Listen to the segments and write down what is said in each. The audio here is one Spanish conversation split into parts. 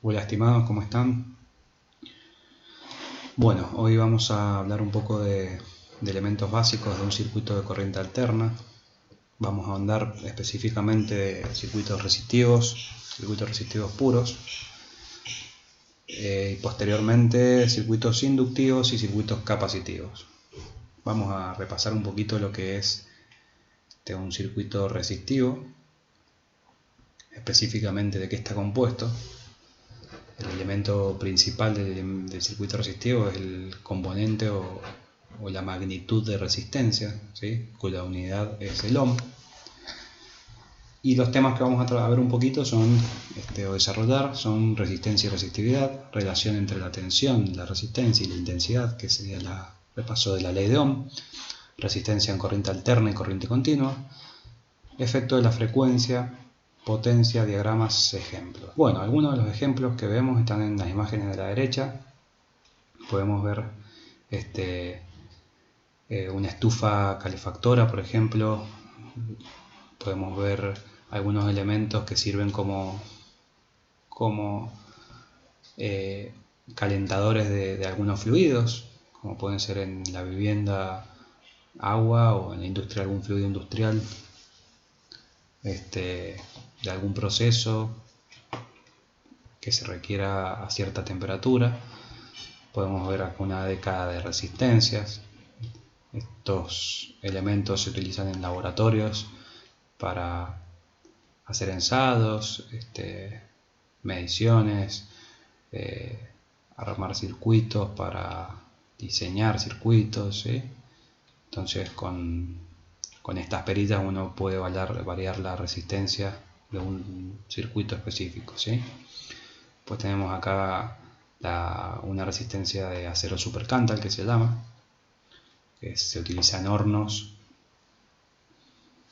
Hola estimados, ¿cómo están? Bueno, hoy vamos a hablar un poco de elementos básicos de un circuito de corriente alterna. Vamos a ahondar específicamente de circuitos resistivos puros, y posteriormente circuitos inductivos y circuitos capacitivos. Vamos a repasar un poquito lo que es un circuito resistivo, específicamente de qué está compuesto. El elemento principal del circuito resistivo es el componente o la magnitud de resistencia, ¿sí? Cuya unidad es el ohm. Y los temas que vamos a ver un poquito o desarrollar son resistencia y resistividad, relación entre la tensión, la resistencia y la intensidad, que sería el repaso de la ley de Ohm, resistencia en corriente alterna y corriente continua, efecto de la frecuencia, potencia, diagramas, ejemplos. Bueno, algunos de los ejemplos que vemos están en las imágenes de la derecha. Podemos ver una estufa calefactora, por ejemplo. Podemos ver algunos elementos que sirven como calentadores de algunos fluidos, como pueden ser en la vivienda agua o en la industria algún fluido industrial de algún proceso que se requiera a cierta temperatura. Podemos ver acá una década de resistencias. Estos elementos se utilizan en laboratorios para hacer ensayos, mediciones, armar circuitos, para diseñar circuitos, ¿sí? Entonces con estas perillas uno puede variar la resistencia de un circuito específico, ¿sí? Pues tenemos acá una resistencia de acero supercantal, que se llama, que se utiliza en hornos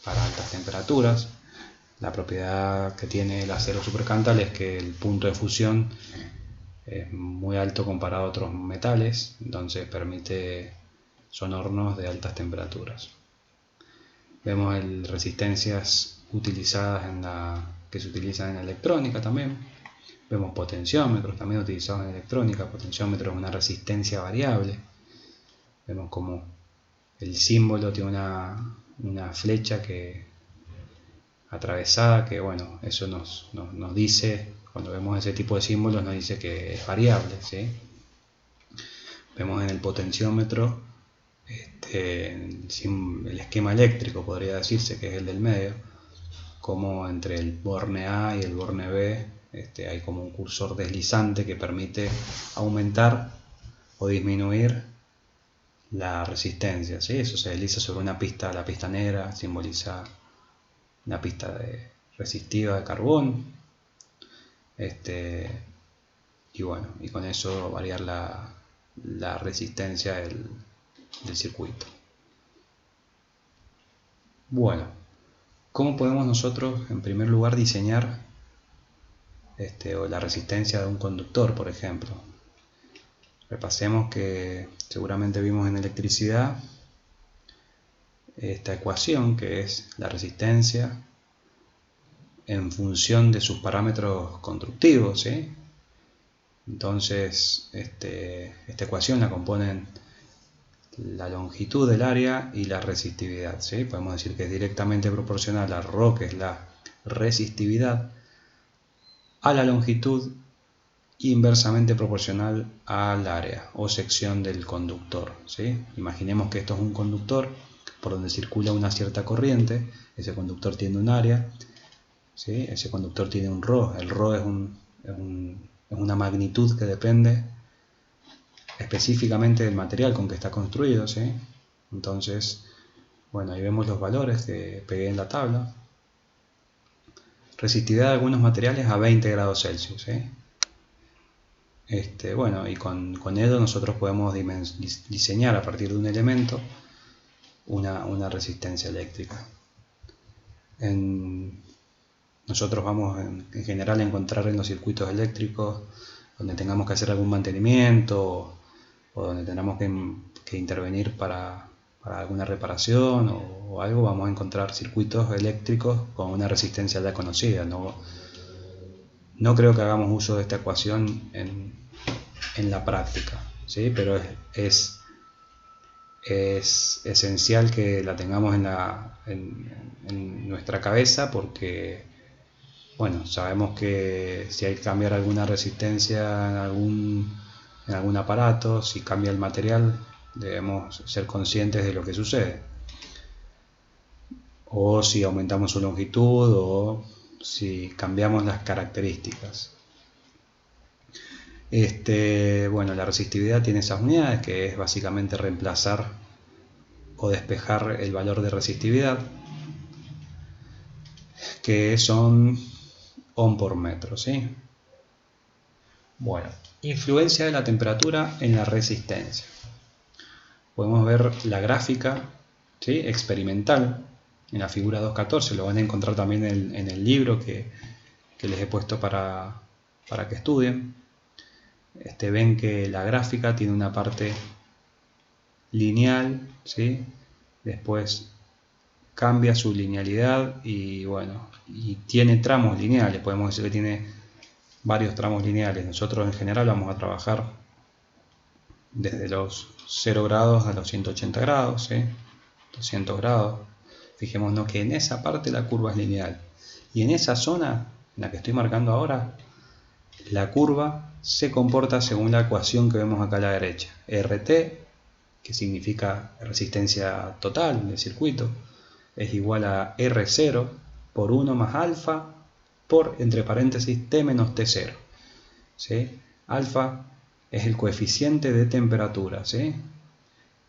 para altas temperaturas. La propiedad que tiene el acero supercantal es que el punto de fusión es muy alto comparado a otros metales, entonces son hornos de altas temperaturas. Vemos resistencias utilizadas que se utilizan en la electrónica también. Vemos potenciómetros también utilizados en electrónica. Potenciómetro es una resistencia variable. Vemos como el símbolo tiene una flecha atravesada, que bueno, eso nos dice, cuando vemos ese tipo de símbolos nos dice que es variable, ¿sí? Vemos en el potenciómetro el esquema eléctrico, podría decirse, que es el del medio, como entre el borne A y el borne B hay como un cursor deslizante que permite aumentar o disminuir la resistencia, ¿sí? Eso se desliza sobre una pista. La pista negra simboliza una pista resistiva de carbón, y bueno, y con eso variar la resistencia del circuito. Bueno, ¿cómo podemos nosotros en primer lugar diseñar o la resistencia de un conductor, por ejemplo? Repasemos que seguramente vimos en electricidad esta ecuación, que es la resistencia en función de sus parámetros constructivos, ¿sí? Entonces esta ecuación la componen la longitud del área y la resistividad, ¿sí? Podemos decir que es directamente proporcional a ρ, que es la resistividad, a la longitud, inversamente proporcional al área o sección del conductor, ¿sí? Imaginemos que esto es un conductor por donde circula una cierta corriente. Ese conductor tiene un área, ¿sí? Ese conductor tiene un ρ. El ρ es una magnitud que depende específicamente del material con que está construido, ¿sí? Entonces, bueno, ahí vemos los valores que pegué en la tabla. Resistividad de algunos materiales a 20 grados Celsius, ¿sí? Bueno, y con ello nosotros podemos diseñar a partir de un elemento una resistencia eléctrica. Nosotros vamos en general a encontrar en los circuitos eléctricos donde tengamos que hacer algún mantenimiento o donde tengamos que intervenir para alguna reparación o algo, vamos a encontrar circuitos eléctricos con una resistencia ya conocida. No No creo que hagamos uso de esta ecuación en la práctica, ¿sí? Pero es esencial que la tengamos en nuestra cabeza, porque bueno, sabemos que si hay que cambiar alguna resistencia en algún aparato, si cambia el material, debemos ser conscientes de lo que sucede. O si aumentamos su longitud o si cambiamos las características. Bueno, la resistividad tiene esas unidades, que es básicamente reemplazar o despejar el valor de resistividad, que son ohm por metro, ¿sí? Bueno, influencia de la temperatura en la resistencia. Podemos ver la gráfica, ¿sí?, experimental en la figura 2.14. Lo van a encontrar también en el libro que les he puesto para que estudien. Ven que la gráfica tiene una parte lineal, ¿sí? Después cambia su linealidad y bueno, y tiene tramos lineales. Podemos decir que tiene varios tramos lineales. Nosotros en general vamos a trabajar desde los 0 grados a los 180 grados, ¿sí? 200 grados. Fijémonos que en esa parte la curva es lineal, y en esa zona en la que estoy marcando ahora, la curva se comporta según la ecuación que vemos acá a la derecha. RT, que significa resistencia total del circuito, es igual a R0 por 1 más alfa por, entre paréntesis, T menos T0, ¿sí? Alfa es el coeficiente de temperatura, ¿sí?,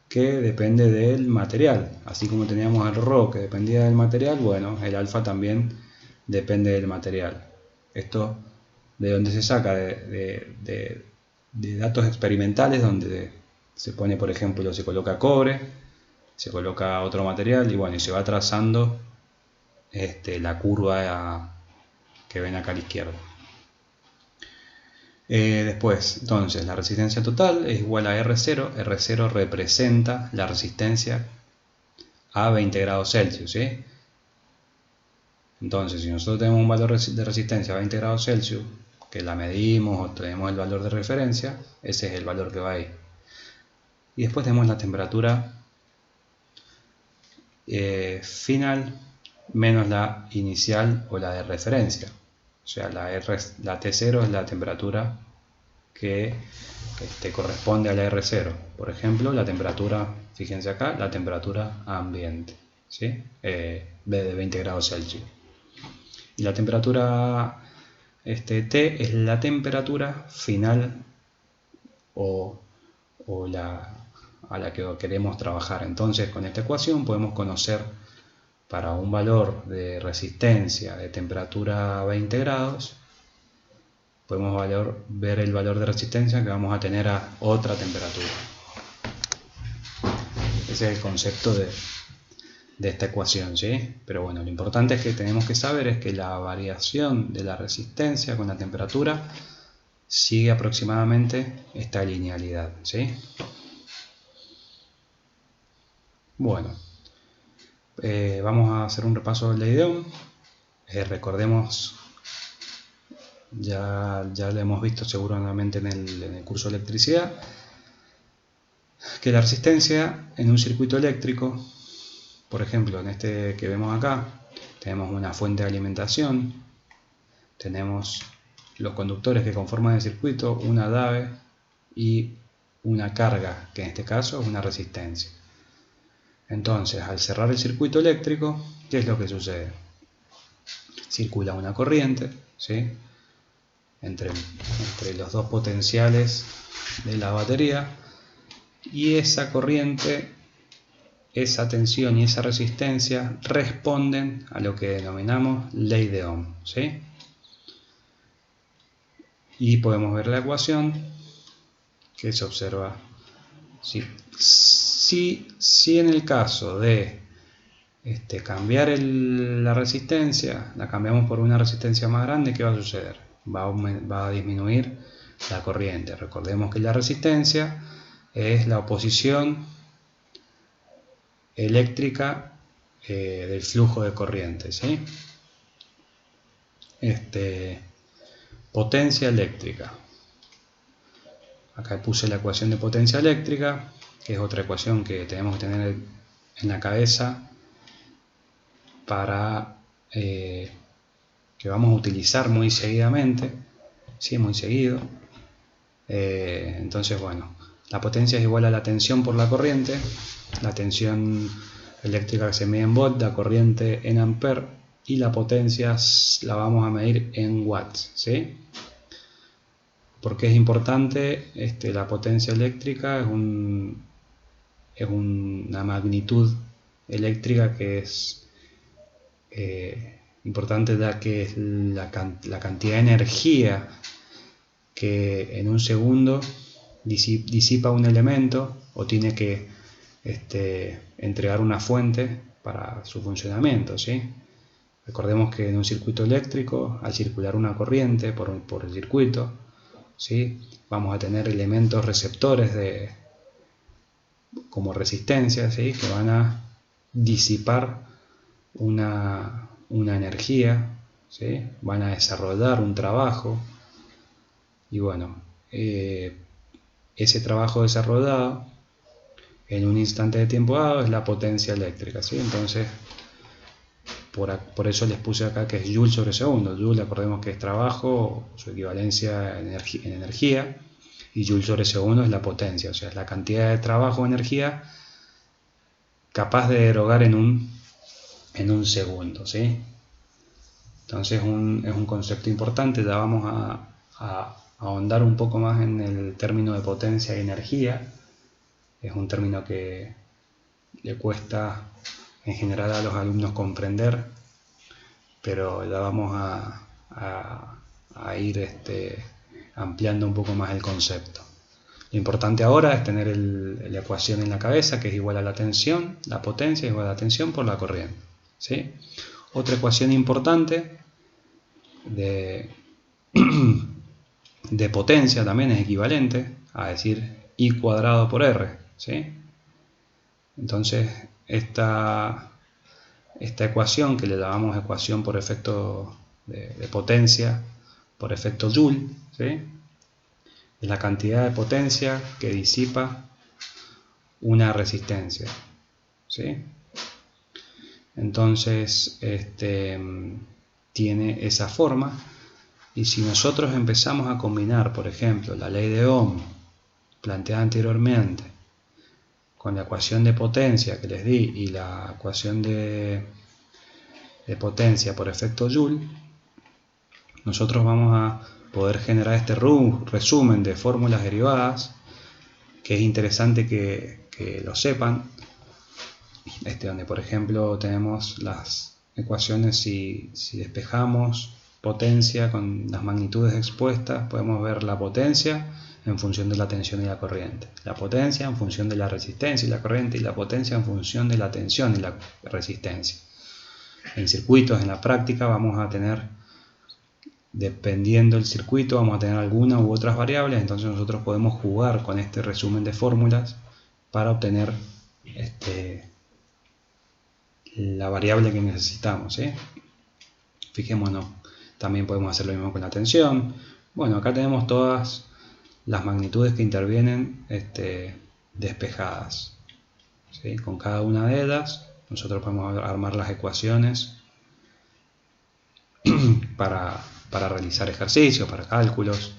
que depende del material. Así como teníamos el ρ que dependía del material, bueno, el alfa también depende del material. Esto de donde se saca de datos experimentales, donde se pone, por ejemplo, se coloca cobre, se coloca otro material y bueno, y se va trazando la curva que ven acá a la izquierda. Después, entonces, la resistencia total es igual a R0. R0 representa la resistencia a 20 grados Celsius, ¿sí? Entonces, si nosotros tenemos un valor de resistencia a 20 grados Celsius, que la medimos o tenemos el valor de referencia, ese es el valor que va ahí. Y después tenemos la temperatura final menos la inicial o la de referencia. O sea, la T0 es la temperatura que corresponde a la R0. Por ejemplo, la temperatura, fíjense acá, la temperatura ambiente, ¿sí? De 20 grados Celsius. Y la temperatura T es la temperatura final a la que queremos trabajar. Entonces, con esta ecuación podemos conocer, para un valor de resistencia de temperatura 20 grados, podemos ver el valor de resistencia que vamos a tener a otra temperatura. Ese es el concepto de esta ecuación, ¿sí? Pero bueno, lo importante es que tenemos que saber es que la variación de la resistencia con la temperatura sigue aproximadamente esta linealidad, ¿sí? Bueno, vamos a hacer un repaso del Ley de Ohm. Recordemos, ya lo hemos visto seguramente en el curso de electricidad, que la resistencia en un circuito eléctrico, por ejemplo en este que vemos acá, tenemos una fuente de alimentación, tenemos los conductores que conforman el circuito, una DAVE y una carga, que en este caso es una resistencia. Entonces, al cerrar el circuito eléctrico, ¿qué es lo que sucede? Circula una corriente, ¿sí?, entre los dos potenciales de la batería, y esa corriente, esa tensión y esa resistencia responden a lo que denominamos ley de Ohm, ¿sí? Y podemos ver la ecuación que se observa. Si en el caso de cambiar la resistencia, la cambiamos por una resistencia más grande, ¿qué va a suceder? Va a disminuir la corriente. Recordemos que la resistencia es la oposición eléctrica del flujo de corriente, ¿sí? Potencia eléctrica. Acá puse la ecuación de potencia eléctrica, que es otra ecuación que tenemos que tener en la cabeza para que vamos a utilizar muy seguidamente, ¿sí? Muy seguido. Entonces, bueno, la potencia es igual a la tensión por la corriente. La tensión eléctrica se mide en volt, la corriente en amper, y la potencia la vamos a medir en watts, ¿sí? Porque es importante, la potencia eléctrica es una magnitud eléctrica que es importante, ya que es la cantidad de energía que en un segundo disipa un elemento o tiene que entregar una fuente para su funcionamiento, ¿sí? Recordemos que en un circuito eléctrico, al circular una corriente por el circuito, ¿sí? Vamos a tener elementos receptores como resistencia, ¿sí? Que van a disipar una energía, ¿sí? Van a desarrollar un trabajo, y bueno, ese trabajo desarrollado en un instante de tiempo dado es la potencia eléctrica, ¿sí? Entonces, por eso les puse acá que es Joule sobre segundo. Joule, acordemos que es trabajo, su equivalencia en energía, y Joule sobre segundo es la potencia, o sea, es la cantidad de trabajo o energía capaz de erogar en un segundo, ¿sí? Entonces es un concepto importante. Ya vamos a ahondar un poco más en el término de potencia y energía. Es un término que le cuesta en general a los alumnos comprender, pero ya vamos a ir ampliando un poco más el concepto. Lo importante ahora es tener la ecuación en la cabeza, que es igual a la tensión, la potencia es igual a la tensión por la corriente, ¿sí? Otra ecuación importante de potencia también es equivalente a decir I cuadrado por R, ¿sí? Entonces esta ecuación, que le llamamos ecuación por efecto de potencia por efecto Joule, ¿sí? Es la cantidad de potencia que disipa una resistencia, ¿sí? Entonces tiene esa forma, y si nosotros empezamos a combinar, por ejemplo, la ley de Ohm planteada anteriormente con la ecuación de potencia que les di y la ecuación de potencia por efecto Joule, nosotros vamos a poder generar este resumen de fórmulas derivadas, que es interesante que lo sepan, donde por ejemplo tenemos las ecuaciones. Si despejamos potencia con las magnitudes expuestas, podemos ver la potencia en función de la tensión y la corriente, la potencia en función de la resistencia y la corriente, y la potencia en función de la tensión y la resistencia. En circuitos, en la práctica, vamos a tener, dependiendo del circuito, vamos a tener algunas u otras variables. Entonces nosotros podemos jugar con este resumen de fórmulas para obtener la variable que necesitamos, ¿sí? Fijémonos, también podemos hacer lo mismo con la tensión. Bueno, acá tenemos todas las magnitudes que intervienen despejadas, ¿sí? Con cada una de ellas nosotros podemos armar las ecuaciones para realizar ejercicios, para cálculos,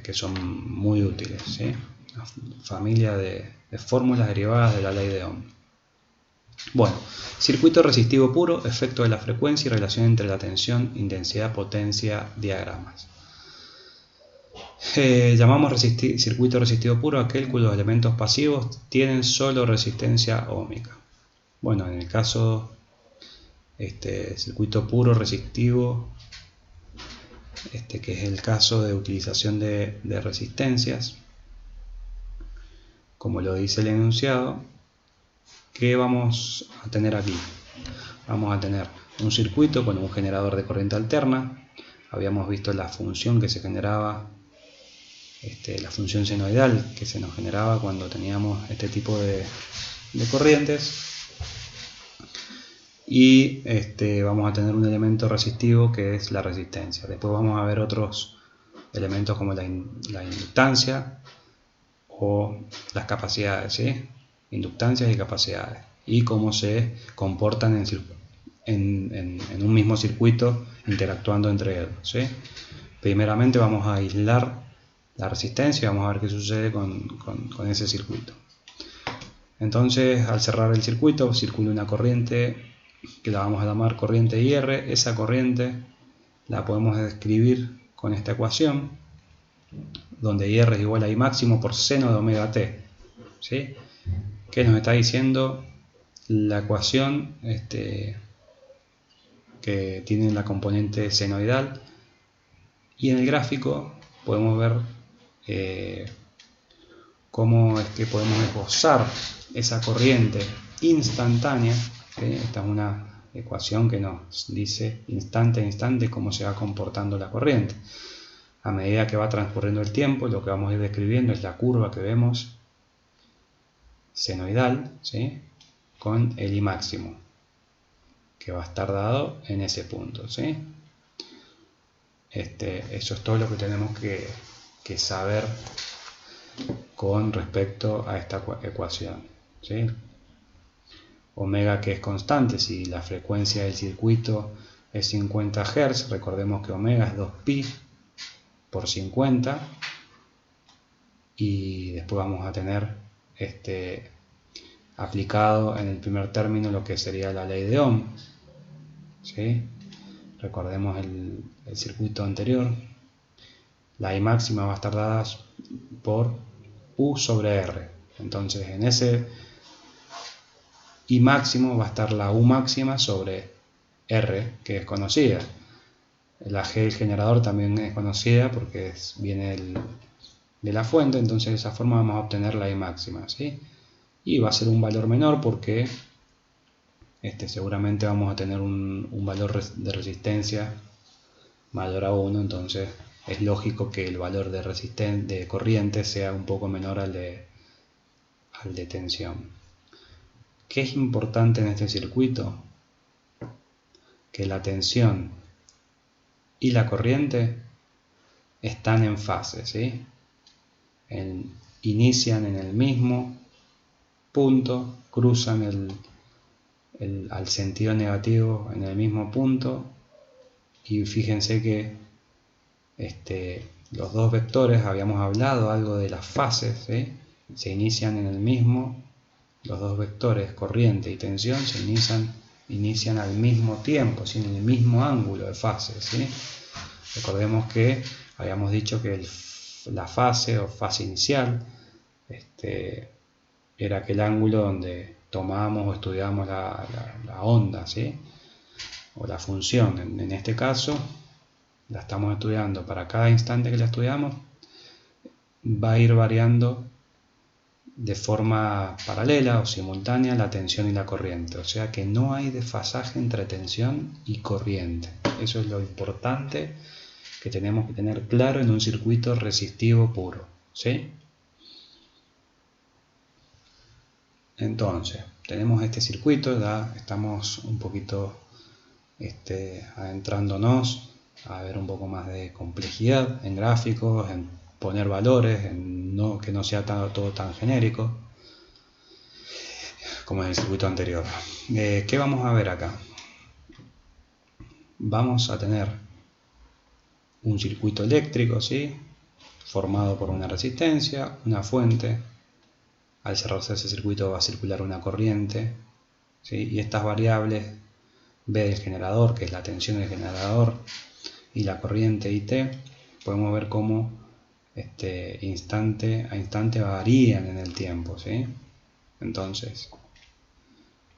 que son muy útiles, ¿sí? Una familia de fórmulas derivadas de la ley de Ohm. Bueno, circuito resistivo puro, efecto de la frecuencia y relación entre la tensión, intensidad, potencia, diagramas. Llamamos circuito resistivo puro aquel cuyos elementos pasivos tienen solo resistencia óhmica. Bueno, en el caso circuito puro resistivo, que es el caso de utilización de resistencias, como lo dice el enunciado, ¿qué vamos a tener aquí? Vamos a tener un circuito con un generador de corriente alterna. Habíamos visto la función que se generaba, la función senoidal que se nos generaba cuando teníamos este tipo de corrientes. y vamos a tener un elemento resistivo que es la resistencia. Después vamos a ver otros elementos como la inductancia o las capacidades, ¿sí? Inductancias y capacidades, y cómo se comportan en un mismo circuito interactuando entre ellos, ¿sí? Primeramente vamos a aislar la resistencia, vamos a ver qué sucede con ese circuito. Entonces, al cerrar el circuito, circula una corriente que la vamos a llamar corriente IR. Esa corriente la podemos describir con esta ecuación, donde IR es igual a I máximo por seno de omega t, ¿sí? ¿Qué nos está diciendo la ecuación que tiene la componente senoidal? Y en el gráfico podemos ver cómo es que podemos esbozar esa corriente instantánea, ¿sí? Esta es una ecuación que nos dice instante a instante cómo se va comportando la corriente. A medida que va transcurriendo el tiempo, lo que vamos a ir describiendo es la curva que vemos senoidal, ¿sí? Con el I máximo, que va a estar dado en ese punto, ¿sí? Eso es todo lo que tenemos que saber con respecto a esta ecuación, ¿sí? Omega, que es constante, si la frecuencia del circuito es 50 Hz, recordemos que omega es 2pi por 50, y después vamos a tener aplicado en el primer término lo que sería la ley de Ohm, ¿sí? Recordemos el circuito anterior, la I máxima va a estar dada por U sobre R. Entonces en ese I máximo va a estar la U máxima sobre R, que es conocida. La G del generador también es conocida porque viene de la fuente, entonces de esa forma vamos a obtener la I máxima, ¿sí? Y va a ser un valor menor porque seguramente vamos a tener un valor de resistencia mayor a 1, entonces es lógico que el valor de corriente sea un poco menor al de tensión. ¿Qué es importante en este circuito? Que la tensión y la corriente están en fase, ¿sí? Inician en el mismo punto, cruzan al sentido negativo en el mismo punto, y fíjense que los dos vectores, habíamos hablado algo de las fases, ¿sí? Se inician en el mismo, los dos vectores corriente y tensión se inician al mismo tiempo, ¿sí? En el mismo ángulo de fase, ¿sí? Recordemos que habíamos dicho que la fase o fase inicial era aquel ángulo donde tomábamos o estudiábamos la onda, ¿sí? O la función. En este caso la estamos estudiando, para cada instante que la estudiamos va a ir variando de forma paralela o simultánea la tensión y la corriente, o sea que no hay desfasaje entre tensión y corriente. Eso es lo importante que tenemos que tener claro en un circuito resistivo puro, ¿sí? Entonces, tenemos este circuito, ya estamos un poquito adentrándonos a ver un poco más de complejidad en gráficos, en poner valores, que no sea todo tan genérico como en el circuito anterior. ¿Qué vamos a ver acá? Vamos a tener un circuito eléctrico, ¿sí? Formado por una resistencia, una fuente. Al cerrarse ese circuito va a circular una corriente, ¿sí? Y estas variables, B del generador, que es la tensión del generador, y la corriente IT, podemos ver cómo instante a instante varían en el tiempo, ¿sí? Entonces,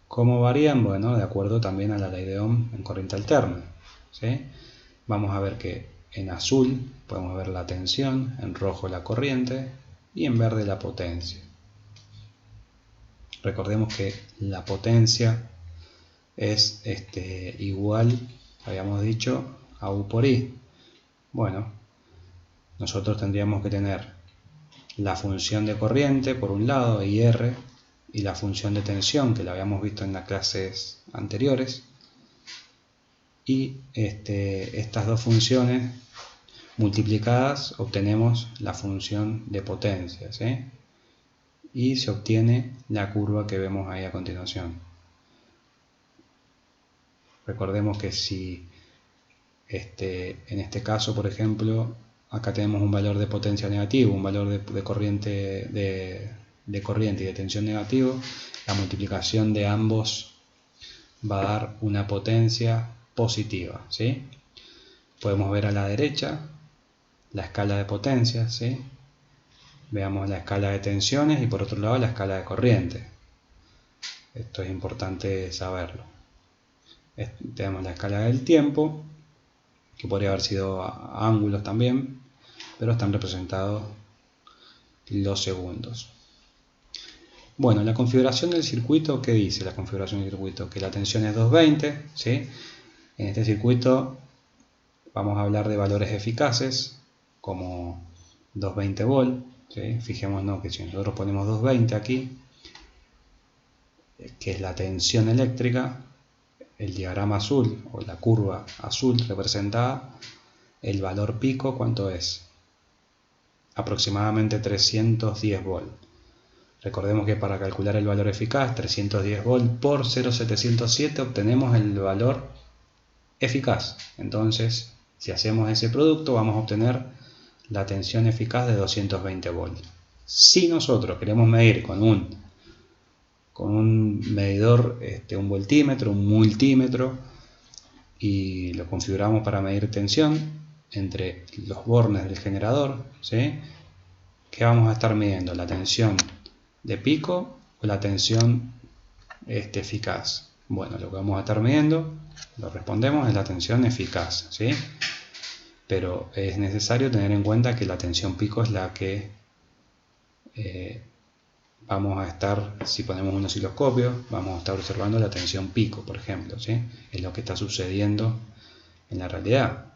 ¿cómo varían? Bueno, de acuerdo también a la ley de Ohm en corriente alterna, ¿sí? Vamos a ver que en azul podemos ver la tensión, en rojo la corriente y en verde la potencia. Recordemos que la potencia es igual, habíamos dicho, a U por I. Bueno, nosotros tendríamos que tener la función de corriente por un lado, IR, y la función de tensión que la habíamos visto en las clases anteriores. Y estas dos funciones multiplicadas obtenemos la función de potencia, ¿sí? Y se obtiene la curva que vemos ahí a continuación. Recordemos que si en este caso, por ejemplo, acá tenemos un valor de potencia negativo, un valor de corriente y de tensión negativo, la multiplicación de ambos va a dar una potencia positiva, ¿sí? Podemos ver a la derecha la escala de potencia, ¿sí? Veamos la escala de tensiones y por otro lado la escala de corriente. Esto es importante saberlo. Tenemos la escala del tiempo, que podría haber sido ángulos también, pero están representados los segundos. Bueno, la configuración del circuito, ¿qué dice la configuración del circuito? Que la tensión es 220, ¿sí? En este circuito vamos a hablar de valores eficaces, como 220 volt, ¿sí? Fijémonos que si nosotros ponemos 220 aquí, que es la tensión eléctrica, el diagrama azul o la curva azul representa el valor pico, ¿cuánto es? Aproximadamente 310 volt. Recordemos que para calcular el valor eficaz, 310 volt por 0,707 obtenemos el valor eficaz. Entonces, si hacemos ese producto, vamos a obtener la tensión eficaz de 220 volt. Si nosotros queremos medir con un medidor, un voltímetro, un multímetro, y lo configuramos para medir tensión entre los bornes del generador, ¿sí? ¿Qué vamos a estar midiendo? ¿La tensión de pico o la tensión eficaz? Bueno, lo que vamos a estar midiendo, lo respondemos, es la tensión eficaz, ¿sí? Pero es necesario tener en cuenta que la tensión pico es la que vamos a estar, si ponemos un osciloscopio, vamos a estar observando la tensión pico, por ejemplo, ¿sí? Es lo que está sucediendo en la realidad.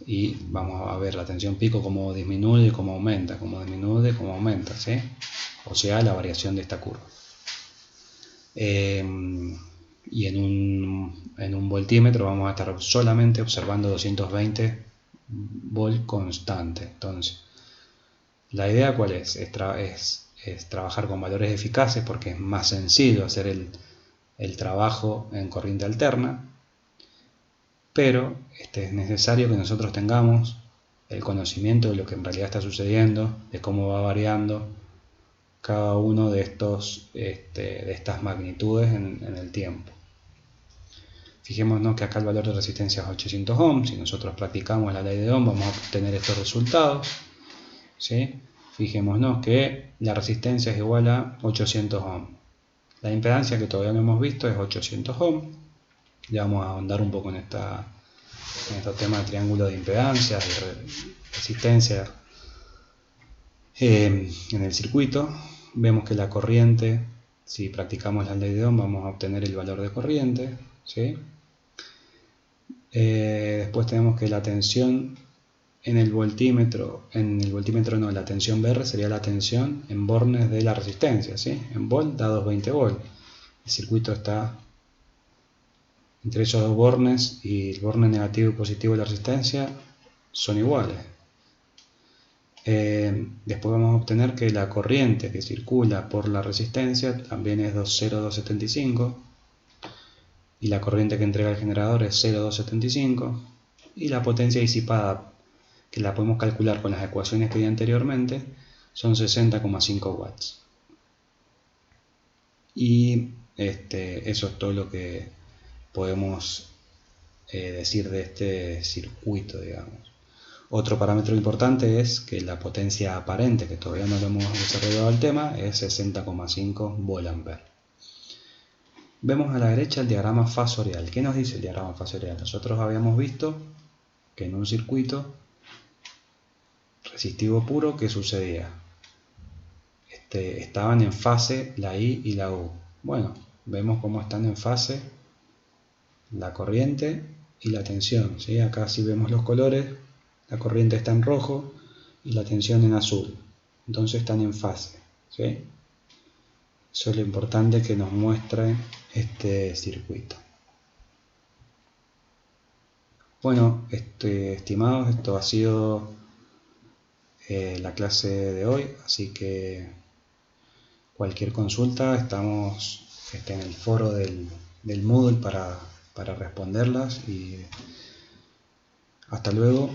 Y vamos a ver la tensión pico cómo disminuye y cómo aumenta, cómo disminuye y cómo aumenta, ¿sí? O sea, la variación de esta curva. Y en un voltímetro vamos a estar solamente observando 220 volt constante. Entonces, la idea ¿cuál es? Es trabajar con valores eficaces porque es más sencillo hacer el trabajo en corriente alterna, pero es necesario que nosotros tengamos el conocimiento de lo que en realidad está sucediendo, de cómo va variando cada uno de estas magnitudes en el tiempo. Fijémonos que acá el valor de resistencia es 800 ohms. Si nosotros practicamos la ley de Ohm vamos a obtener estos resultados, ¿sí? Fijémonos que la resistencia es igual a 800 ohms. La impedancia, que todavía no hemos visto, es 800 ohms. Ya vamos a ahondar un poco en estos temas de triángulo de impedancias, de resistencia en el circuito. Vemos que la corriente, si practicamos la ley de Ohm, vamos a obtener el valor de corriente, ¿sí? Después tenemos que la tensión en el voltímetro no, la tensión VR sería la tensión en bornes de la resistencia, ¿sí? En volt da 220 volt. El circuito está entre esos dos bornes y el borne negativo y positivo de la resistencia son iguales. Después vamos a obtener que la corriente que circula por la resistencia también es 0,275 y la corriente que entrega el generador es 0,275 y la potencia disipada, que la podemos calcular con las ecuaciones que di anteriormente, son 60,5 watts. Y eso es todo lo que podemos decir de este circuito, digamos. Otro parámetro importante es que la potencia aparente, que todavía no lo hemos desarrollado el tema, es 60,5 volt-ampere. Vemos a la derecha el diagrama fasorial. ¿Qué nos dice el diagrama fasorial? Nosotros habíamos visto que en un circuito resistivo puro, ¿qué sucedía? Estaban en fase la I y la U. Bueno, vemos cómo están en fase la corriente y la tensión, ¿sí? Acá si vemos los colores, la corriente está en rojo y la tensión en azul. Entonces están en fase, ¿sí? Eso es lo importante que nos muestre este circuito. Bueno, estimados, esto ha sido la clase de hoy, así que cualquier consulta estamos en el foro del Moodle para responderlas, y hasta luego.